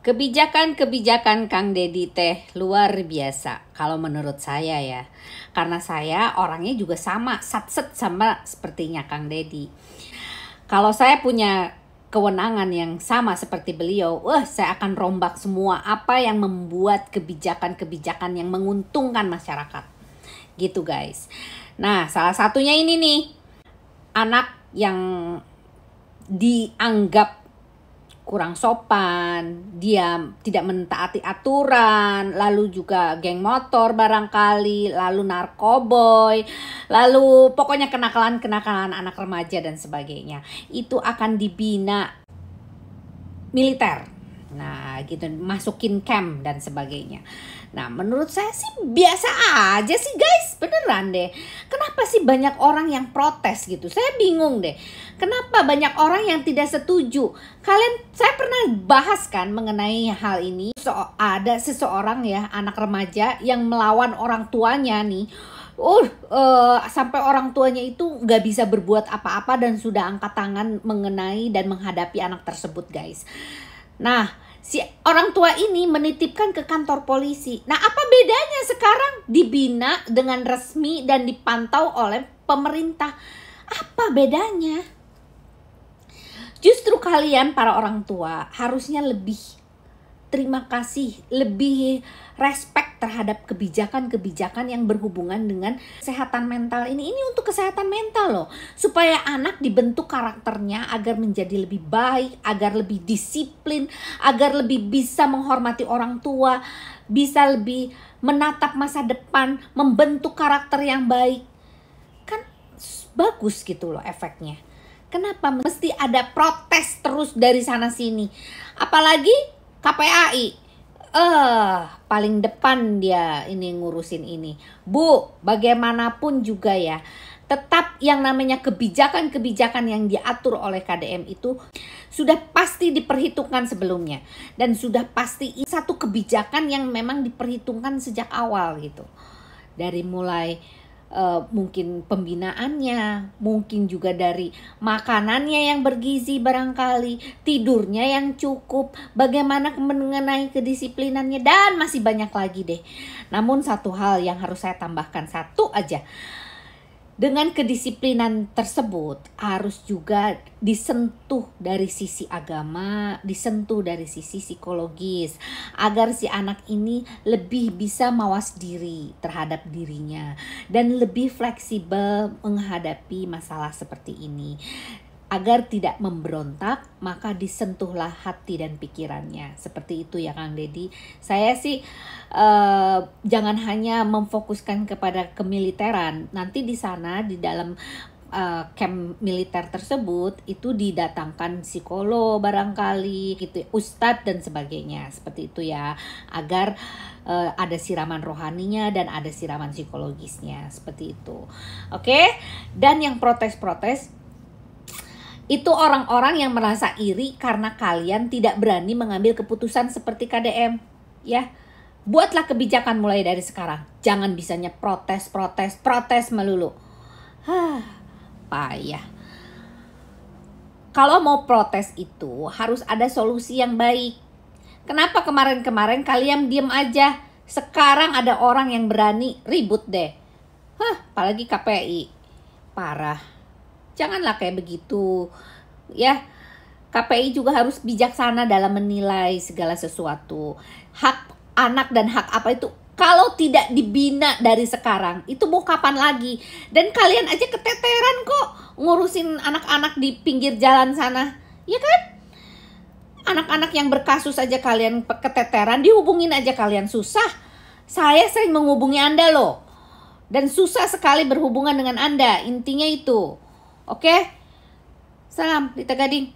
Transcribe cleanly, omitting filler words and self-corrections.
Kebijakan-kebijakan Kang Deddy teh luar biasa kalau menurut saya ya. Karena saya orangnya juga sama, satset sama sepertinya Kang Deddy. Kalau saya punya kewenangan yang sama seperti beliau, saya akan rombak semua apa yang membuat kebijakan-kebijakan yang menguntungkan masyarakat. Gitu guys. Nah, salah satunya ini nih. Anak yang dianggap kurang sopan, dia tidak mentaati aturan, lalu juga geng motor barangkali, lalu narkoboy, lalu pokoknya kenakalan-kenakalan anak remaja dan sebagainya. Itu akan dibina militer. Nah gitu, masukin camp dan sebagainya. Nah menurut saya sih biasa aja sih guys, beneran deh. Kenapa sih banyak orang yang protes gitu? Saya bingung deh. Kenapa banyak orang yang tidak setuju? Saya pernah bahas kan mengenai hal ini. Ada seseorang ya, anak remaja yang melawan orang tuanya nih. Sampai orang tuanya itu nggak bisa berbuat apa-apa dan sudah angkat tangan mengenai dan menghadapi anak tersebut guys. Nah, si orang tua ini menitipkan ke kantor polisi. Nah, apa bedanya sekarang dibina dengan resmi dan dipantau oleh pemerintah? Apa bedanya? Justru kalian para orang tua harusnya lebih terima kasih, lebih respect terhadap kebijakan-kebijakan yang berhubungan dengan kesehatan mental ini. Ini untuk kesehatan mental loh. Supaya anak dibentuk karakternya agar menjadi lebih baik, agar lebih disiplin, agar lebih bisa menghormati orang tua, bisa lebih menatap masa depan, membentuk karakter yang baik. Kan bagus gitu loh efeknya. Kenapa mesti ada protes terus dari sana sini? Apalagi KPAI. Paling depan dia ini ngurusin ini. Bu, bagaimanapun juga ya, tetap yang namanya kebijakan-kebijakan yang diatur oleh KDM itu sudah pasti diperhitungkan sebelumnya. Dan sudah pasti satu kebijakan yang memang diperhitungkan sejak awal gitu. Dari mulai mungkin pembinaannya, mungkin juga dari makanannya yang bergizi barangkali, tidurnya yang cukup, bagaimana mengenai kedisiplinannya, dan masih banyak lagi deh. Namun satu hal yang harus saya tambahkan, satu aja. Dengan kedisiplinan tersebut harus juga disentuh dari sisi agama, disentuh dari sisi psikologis, agar si anak ini lebih bisa mawas diri terhadap dirinya dan lebih fleksibel menghadapi masalah seperti ini. Agar tidak memberontak, maka disentuhlah hati dan pikirannya. Seperti itu ya Kang Deddy. Saya sih jangan hanya memfokuskan kepada kemiliteran. Nanti di sana di dalam camp militer tersebut itu didatangkan psikolog barangkali gitu, ustadz dan sebagainya. Seperti itu ya. Agar ada siraman rohaninya dan ada siraman psikologisnya. Seperti itu. Oke? Dan yang protes-protes itu orang-orang yang merasa iri karena kalian tidak berani mengambil keputusan seperti KDM. Ya, buatlah kebijakan mulai dari sekarang. Jangan bisanya protes melulu. Payah. Kalau mau protes itu harus ada solusi yang baik. Kenapa kemarin-kemarin kalian diem aja? Sekarang ada orang yang berani ribut deh. Apalagi KPI. Parah. Janganlah kayak begitu. Ya, KPI juga harus bijaksana dalam menilai segala sesuatu. Hak anak dan hak apa itu kalau tidak dibina dari sekarang, itu mau kapan lagi? Dan kalian aja keteteran kok ngurusin anak-anak di pinggir jalan sana. Ya kan? Anak-anak yang berkasus aja kalian keteteran, dihubungin aja kalian susah. Saya sering menghubungi Anda loh. Dan susah sekali berhubungan dengan Anda. Intinya itu. Oke? Salam Rita Gading.